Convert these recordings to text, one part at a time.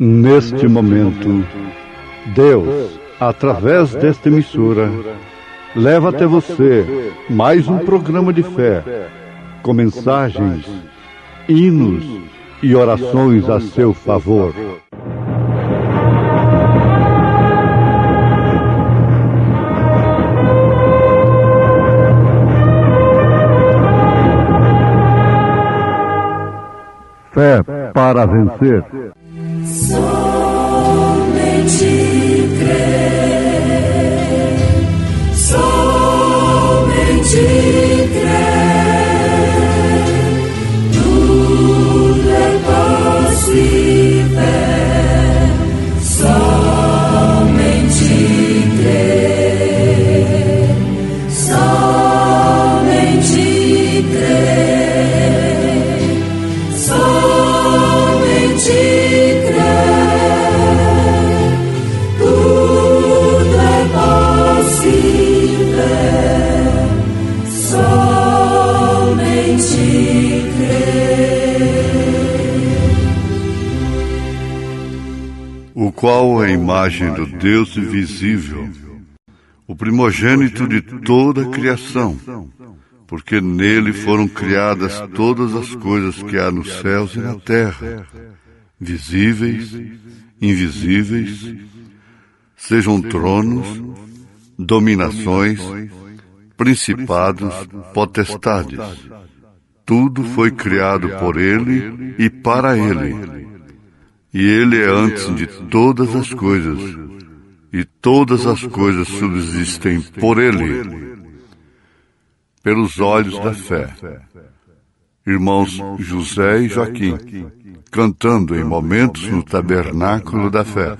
Neste momento, Deus, através desta emissora, leva até você mais um programa de fé, com mensagens, hinos e orações a seu favor. Fé para vencer. Somente crer, somente crer, tudo é possível, somente crer, somente crer, somente o qual é a imagem do Deus invisível, o primogênito de toda a criação, porque nele foram criadas todas as coisas que há nos céus e na terra, visíveis, invisíveis, sejam tronos, dominações, principados, potestades. Tudo foi criado por ele e para ele. E ele é antes de todas as coisas, e todas as coisas subsistem por ele. Pelos olhos da fé. Irmãos José e Joaquim, cantando em momentos no tabernáculo da fé.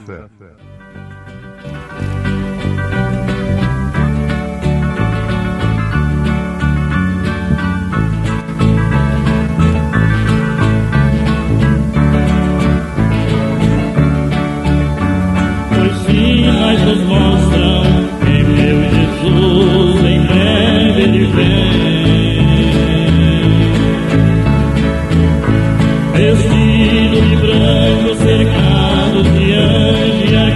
Sinais nos mostram que meu Jesus em breve ele vem, vestido de branco, cercado de anjos e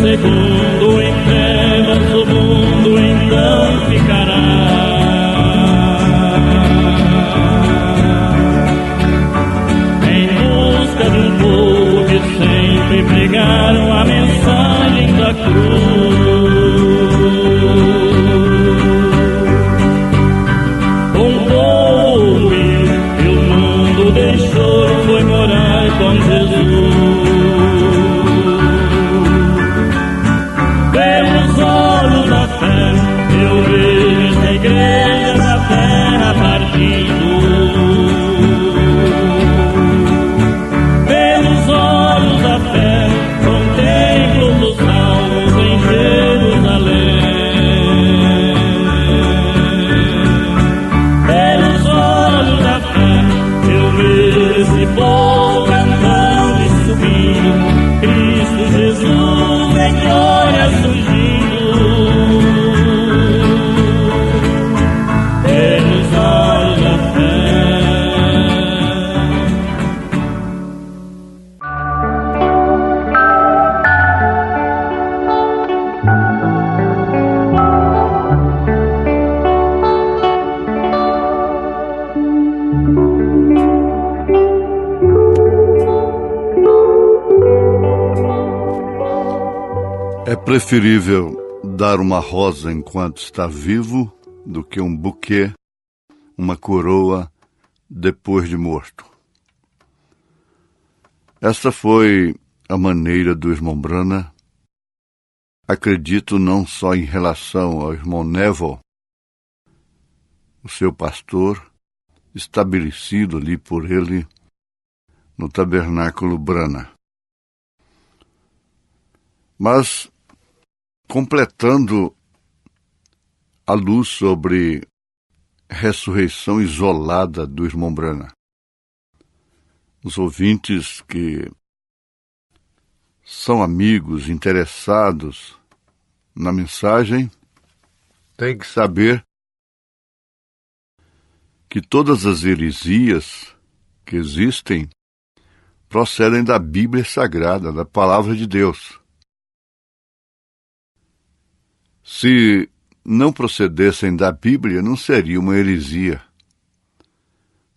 segundo em trevas o mundo então ficará. Em busca de um povo que sempre pregaram a mensagem da cruz. Um povo humilde que o mundo deixou e foi morar com Jesus. Pelos olhos da fé, eu vejo esta igreja da terra partindo. Pelos olhos da fé, contemplo os salvos em Jerusalém. Pelos olhos da fé, eu vejo esse povo cantando e subindo, Cristo Jesus em glória surgindo. Pelos olhos da fé. É preferível dar uma rosa enquanto está vivo do que um buquê, uma coroa, depois de morto. Esta foi a maneira do irmão Branham, acredito não só em relação ao irmão Neville, o seu pastor, estabelecido ali por ele no tabernáculo Branham. Mas, completando a luz sobre ressurreição isolada do irmão Branham, os ouvintes que são amigos, interessados na mensagem, têm que saber que todas as heresias que existem procedem da Bíblia Sagrada, da Palavra de Deus. Se não procedessem da Bíblia, não seria uma heresia,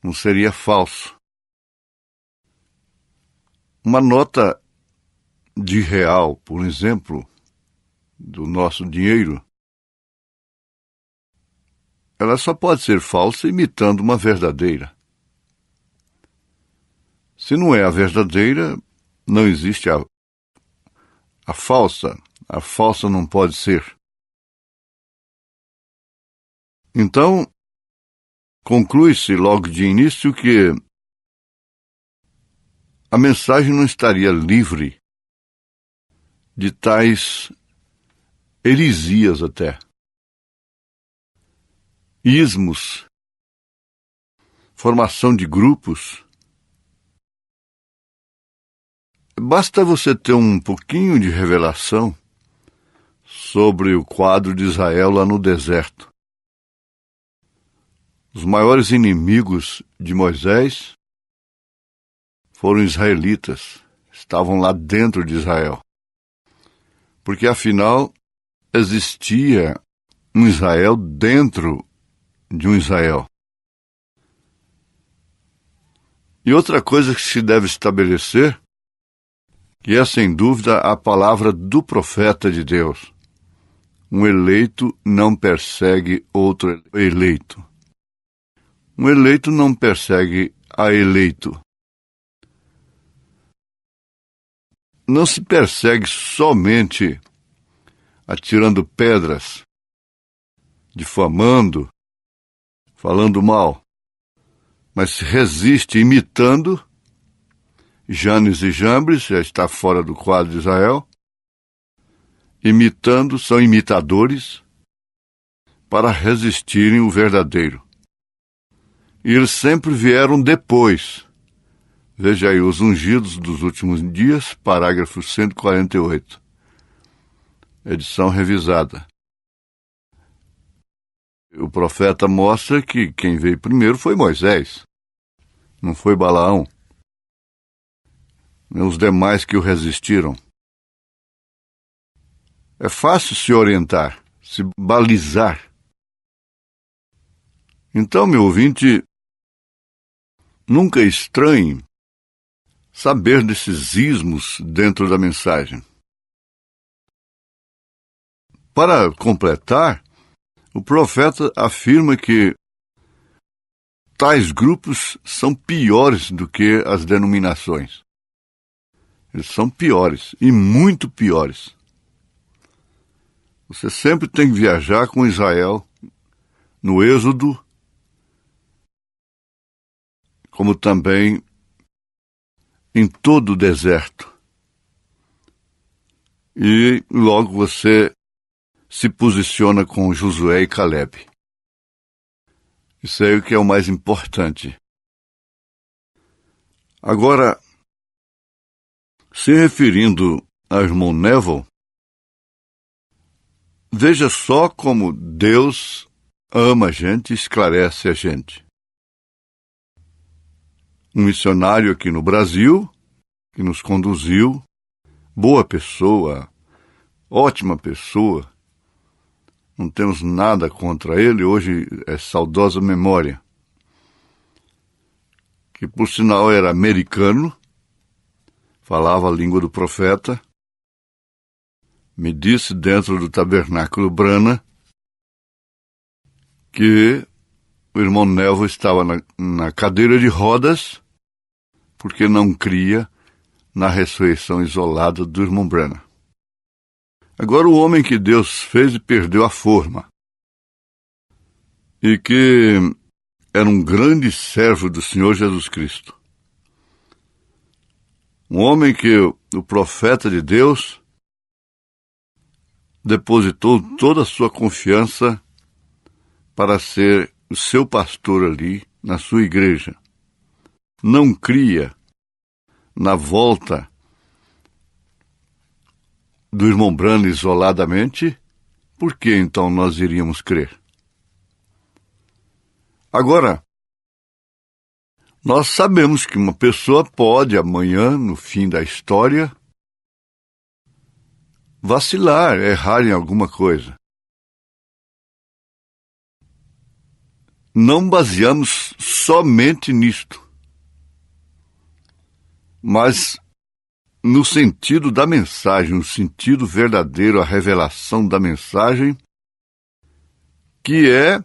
não seria falso. Uma nota de real, por exemplo, do nosso dinheiro, ela só pode ser falsa imitando uma verdadeira. Se não é a verdadeira, não existe a falsa. A falsa não pode ser. Então, conclui-se logo de início que a mensagem não estaria livre de tais heresias até, ismos, formação de grupos. Basta você ter um pouquinho de revelação sobre o quadro de Israel lá no deserto. Os maiores inimigos de Moisés foram israelitas, estavam lá dentro de Israel. Porque, afinal, existia um Israel dentro de um Israel. E outra coisa que se deve estabelecer, que é, sem dúvida, a palavra do profeta de Deus. Um eleito não persegue outro eleito. Um eleito não persegue a eleito. Não se persegue somente atirando pedras, difamando, falando mal, mas se resiste imitando. Janes e Jambres já está fora do quadro de Israel. Imitando, são imitadores para resistirem o verdadeiro. E eles sempre vieram depois. Veja aí, os ungidos dos últimos dias, parágrafo 148. Edição revisada. O profeta mostra que quem veio primeiro foi Moisés, não foi Balaão. Os demais que o resistiram. É fácil se orientar, se balizar. Então, meu ouvinte, nunca estranhe saber desses ismos dentro da mensagem. Para completar, o profeta afirma que tais grupos são piores do que as denominações. Eles são piores, e muito piores. Você sempre tem que viajar com Israel no Êxodo, como também em todo o deserto. E logo você se posiciona com Josué e Calebe. Isso aí é o que é o mais importante. Agora, se referindo a irmão Neville, veja só como Deus ama a gente e esclarece a gente. Um missionário aqui no Brasil, que nos conduziu, boa pessoa, ótima pessoa, não temos nada contra ele, hoje é saudosa memória, que por sinal era americano, falava a língua do profeta, me disse dentro do tabernáculo Brana que o irmão Neville estava na cadeira de rodas porque não cria na ressurreição isolada do irmão Brana. Agora o homem que Deus fez e perdeu a forma, e que era um grande servo do Senhor Jesus Cristo. Um homem que o profeta de Deus depositou toda a sua confiança para ser o seu pastor ali na sua igreja. Não cria na volta do irmão Branham isoladamente, por que então nós iríamos crer? Agora, nós sabemos que uma pessoa pode amanhã, no fim da história, vacilar, errar em alguma coisa. Não baseamos somente nisto, mas no sentido da mensagem, no sentido verdadeiro, a revelação da mensagem, que é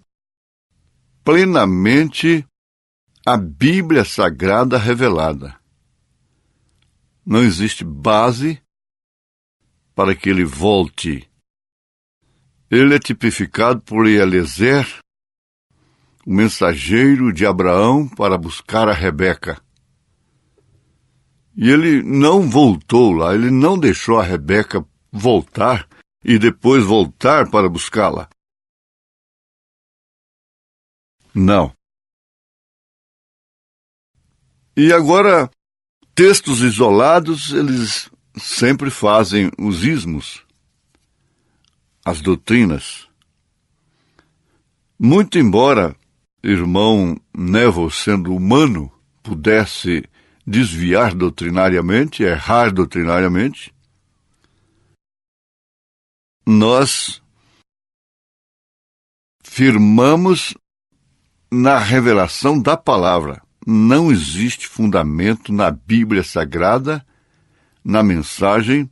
plenamente a Bíblia Sagrada revelada. Não existe base para que ele volte. Ele é tipificado por Eliezer, o mensageiro de Abraão para buscar a Rebeca. E ele não voltou lá, ele não deixou a Rebeca voltar e depois voltar para buscá-la. Não. E agora, textos isolados, eles sempre fazem os ismos, as doutrinas. Muito embora irmão Neville, sendo humano, pudesse desviar doutrinariamente, errar doutrinariamente, nós firmamos na revelação da palavra. Não existe fundamento na Bíblia Sagrada, na mensagem,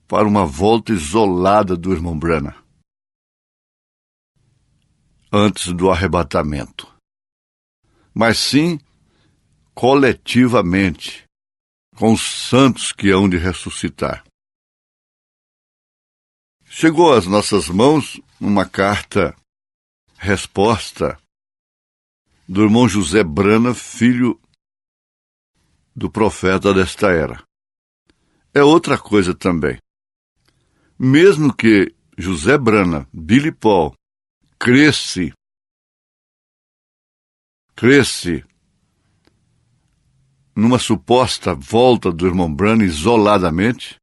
para uma volta isolada do irmão Branham antes do arrebatamento, mas sim coletivamente, com os santos que hão de ressuscitar. Chegou às nossas mãos uma carta-resposta do irmão José Branham, filho do profeta desta era. É outra coisa também. Mesmo que José Branham, Billy Paul, cresce numa suposta volta do irmão Branham isoladamente,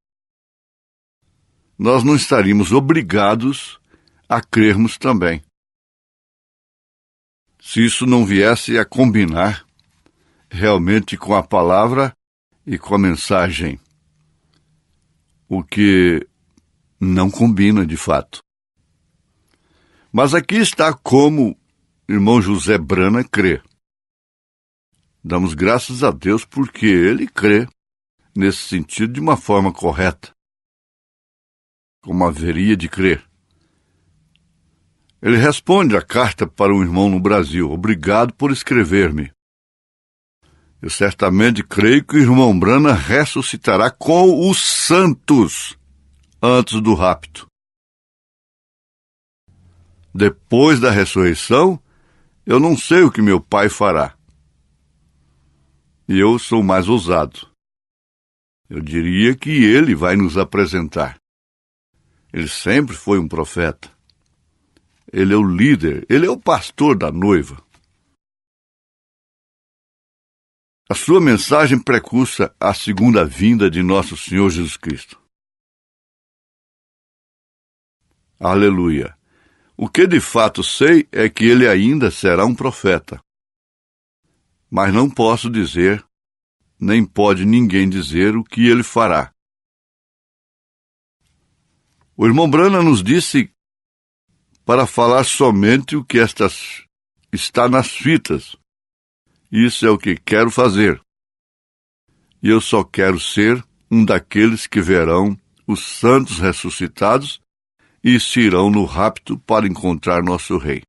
nós não estaríamos obrigados a crermos também, se isso não viesse a combinar realmente com a palavra e com a mensagem. O que não combina de fato. Mas aqui está como o irmão José Brana crê. Damos graças a Deus porque ele crê nesse sentido de uma forma correta, como haveria de crer. Ele responde a carta para um irmão no Brasil: obrigado por escrever-me. Eu certamente creio que o irmão Brana ressuscitará com os santos antes do rapto. Depois da ressurreição, eu não sei o que meu pai fará. E eu sou mais ousado. Eu diria que ele vai nos apresentar. Ele sempre foi um profeta. Ele é o líder, ele é o pastor da noiva. A sua mensagem precursa a segunda vinda de nosso Senhor Jesus Cristo. Aleluia! O que de fato sei é que ele ainda será um profeta. Mas não posso dizer, nem pode ninguém dizer o que ele fará. O irmão Brana nos disse para falar somente o que está nas fitas. Isso é o que quero fazer. E eu só quero ser um daqueles que verão os santos ressuscitados e se irão no rapto para encontrar nosso rei.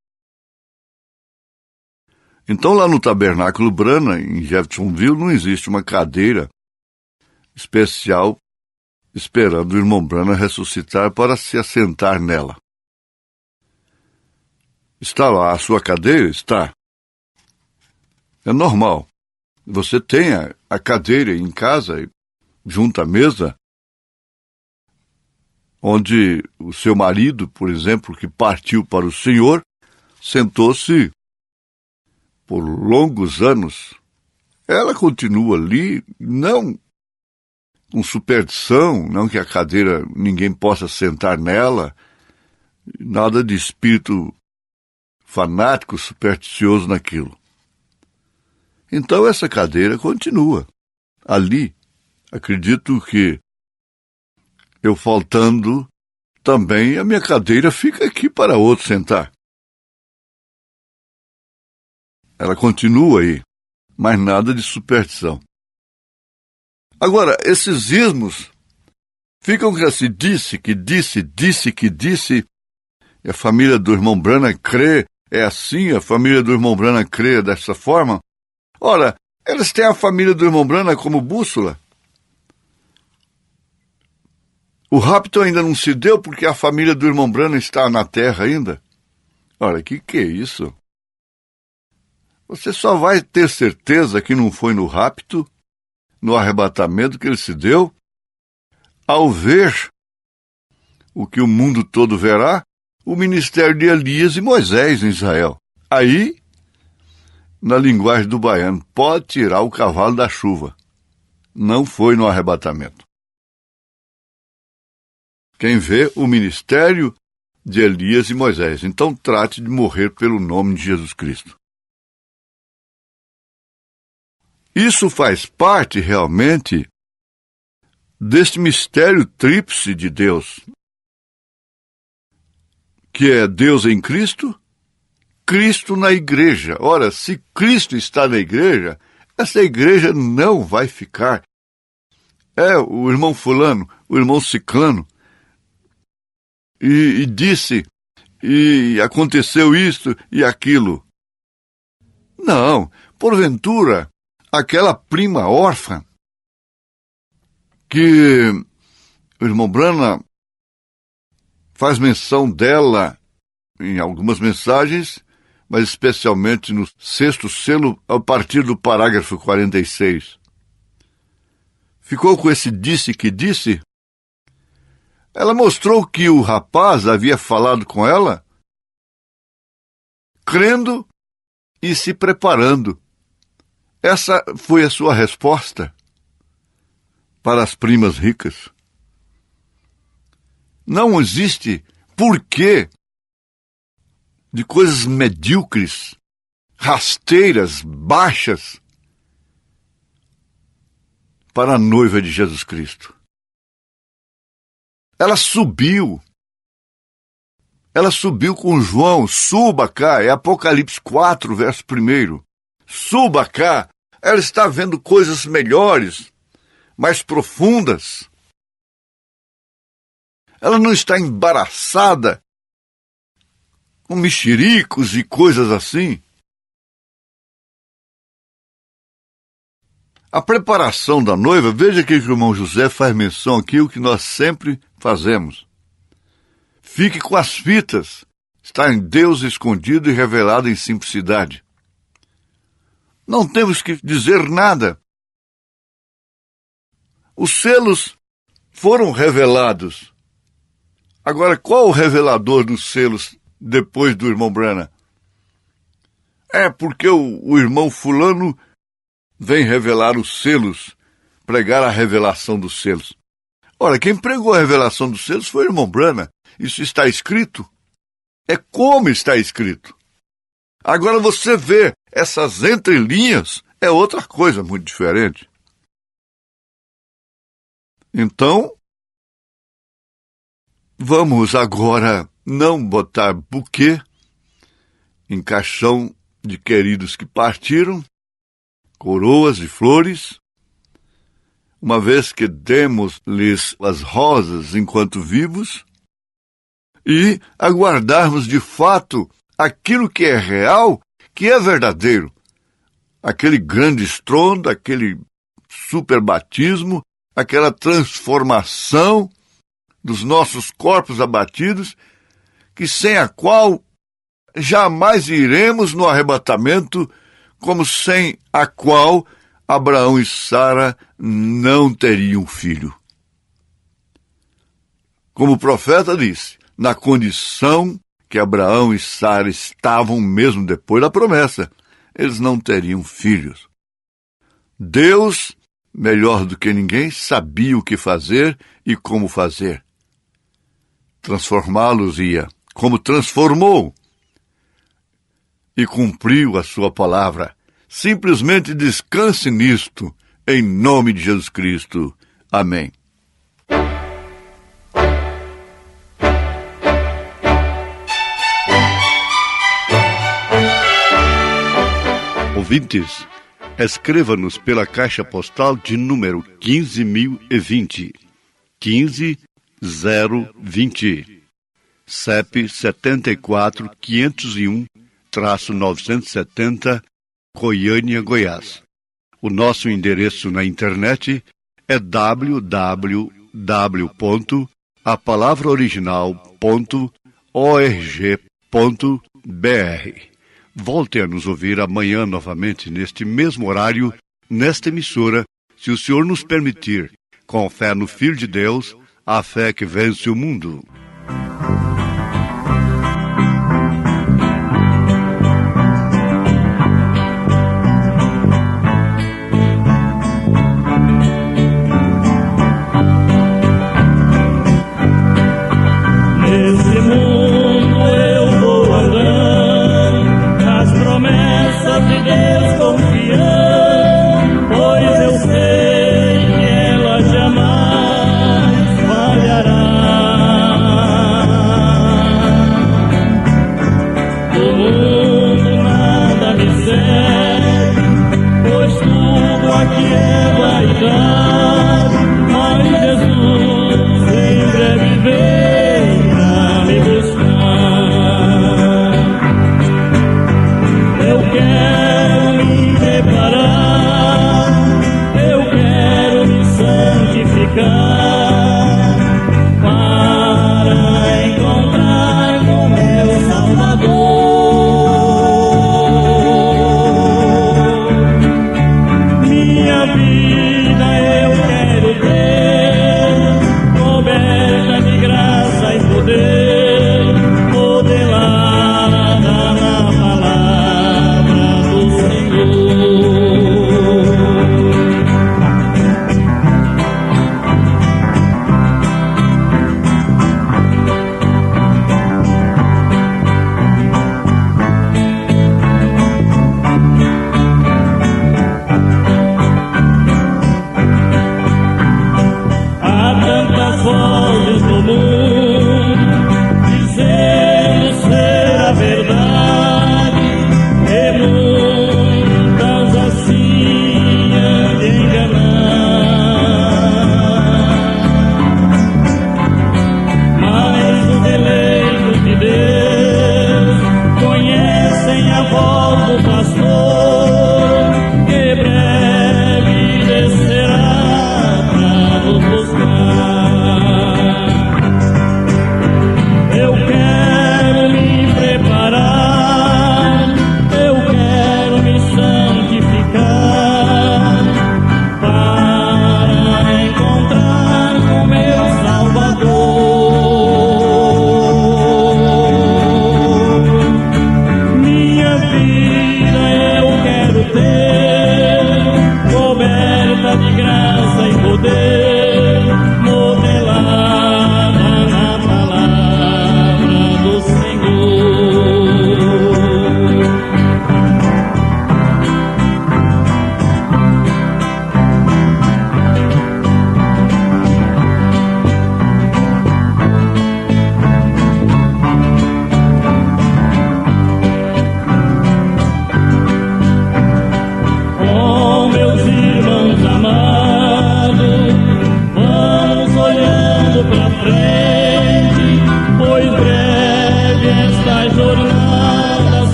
Então, lá no Tabernáculo Brana, em Jeffersonville, não existe uma cadeira especial esperando o irmão Brana ressuscitar para se assentar nela. Está lá a sua cadeira? Está. É normal. Você tem a cadeira em casa, junto à mesa, onde o seu marido, por exemplo, que partiu para o Senhor, sentou-se por longos anos. Ela continua ali, não com superstição, não que a cadeira ninguém possa sentar nela, nada de espírito fanático, supersticioso naquilo. Então essa cadeira continua ali. Acredito que eu faltando também, a minha cadeira fica aqui para outro sentar. Ela continua aí, mas nada de superstição. Agora, esses ismos ficam com esse disse, e a família do irmão Brana crê, é assim, a família do irmão Brana crê dessa forma. Ora, eles têm a família do irmão Brana como bússola. O rapto ainda não se deu porque a família do irmão Brana está na terra ainda. Olha, que é isso? Você só vai ter certeza que não foi no rapto, no arrebatamento que ele se deu, ao ver o que o mundo todo verá, o ministério de Elias e Moisés em Israel. Aí, na linguagem do baiano, pode tirar o cavalo da chuva. Não foi no arrebatamento. Quem vê o ministério de Elias e Moisés. Então trate de morrer pelo nome de Jesus Cristo. Isso faz parte realmente deste mistério tríplice de Deus, que é Deus em Cristo, Cristo na igreja. Ora, se Cristo está na igreja, essa igreja não vai ficar. O irmão fulano, o irmão ciclano, e disse, e aconteceu isto e aquilo. Não, porventura, aquela prima órfã, que o irmão Brana faz menção dela em algumas mensagens, mas especialmente no 6º selo, a partir do parágrafo 46. Ficou com esse disse que disse? Ela mostrou que o rapaz havia falado com ela, crendo e se preparando. Essa foi a sua resposta para as primas ricas. Não existe porquê de coisas medíocres, rasteiras, baixas, para a noiva de Jesus Cristo. Ela subiu. Ela subiu com João. Suba cá. É Apocalipse 4, verso 1. Suba cá. Ela está vendo coisas melhores, mais profundas. Ela não está embaraçada com mexericos e coisas assim. A preparação da noiva, veja que o irmão José faz menção aqui, o que nós sempre fazemos. Fique com as fitas, está em Deus escondido e revelado em simplicidade. Não temos que dizer nada. Os selos foram revelados. Agora, qual o revelador dos selos depois do irmão Branham? É porque o irmão fulano vem revelar os selos, pregar a revelação dos selos. Ora, quem pregou a revelação dos selos foi o irmão Branham. Isso está escrito. É como está escrito. Agora você vê essas entrelinhas, é outra coisa muito diferente. Então, vamos agora não botar buquê em caixão de queridos que partiram, coroas de flores, uma vez que demos-lhes as rosas enquanto vivos, e aguardarmos de fato aquilo que é real, que é verdadeiro. Aquele grande estrondo, aquele superbatismo, aquela transformação dos nossos corpos abatidos, que sem a qual jamais iremos no arrebatamento, como sem a qual Abraão e Sara não teriam filho. Como o profeta disse, na condição que Abraão e Sara estavam mesmo depois da promessa, eles não teriam filhos. Deus, melhor do que ninguém, sabia o que fazer e como fazer. Transformá-los-ia, como transformou, e cumpriu a sua palavra. Simplesmente descanse nisto, em nome de Jesus Cristo. Amém. Ouvintes, escreva-nos pela caixa postal de número 15.020, 15020, CEP 74.501-970, Goiânia, Goiás. O nosso endereço na internet é www.apalavraoriginal.org.br. Volte a nos ouvir amanhã novamente, neste mesmo horário, nesta emissora, se o Senhor nos permitir, com fé no Filho de Deus, a fé que vence o mundo. Nesse mundo eu vou andando, nas promessas de Deus confiando, pois eu sei que ela jamais falhará.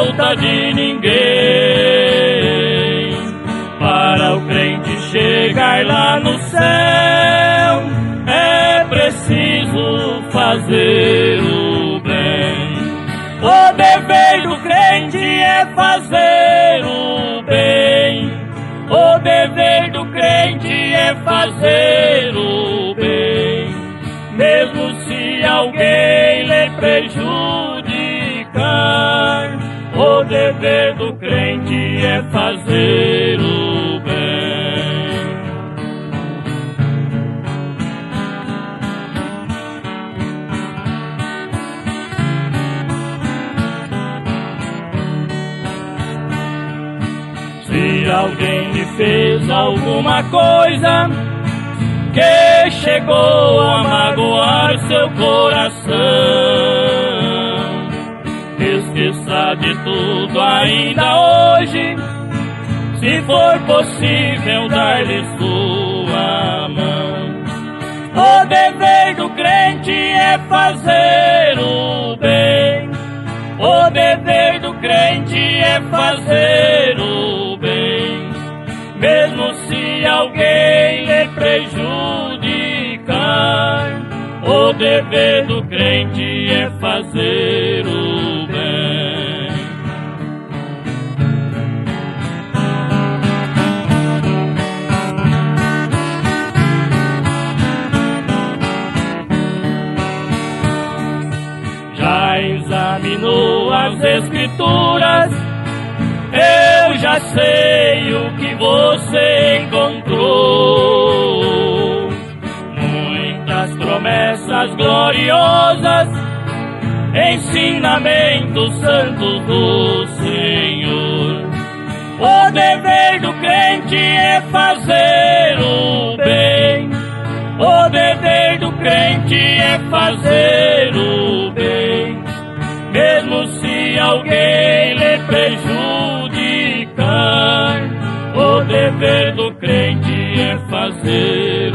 falta de ninguém. Para o crente chegar lá no céu, é preciso fazer o bem. O dever do crente é fazer o bem. O dever do crente é fazer o bem. Mesmo se alguém lhe prejudicar, o dever do crente é fazer o bem. Se alguém lhe fez alguma coisa que chegou a magoar seu coração, esqueça de tudo ainda hoje, se for possível dar-lhe sua mão. O dever do crente é fazer o bem. O dever do crente é fazer o bem. Mesmo se alguém lhe prejudicar, o dever do crente é fazer o bem. Já examinou as Escrituras? Eu já sei o que você encontrou. Muitas promessas gloriosas, ensinamentos santos do Senhor. O dever do crente é fazer o bem. O dever do crente é fazer o bem. Mesmo se alguém lhe prejudicar, o dever do crente é fazer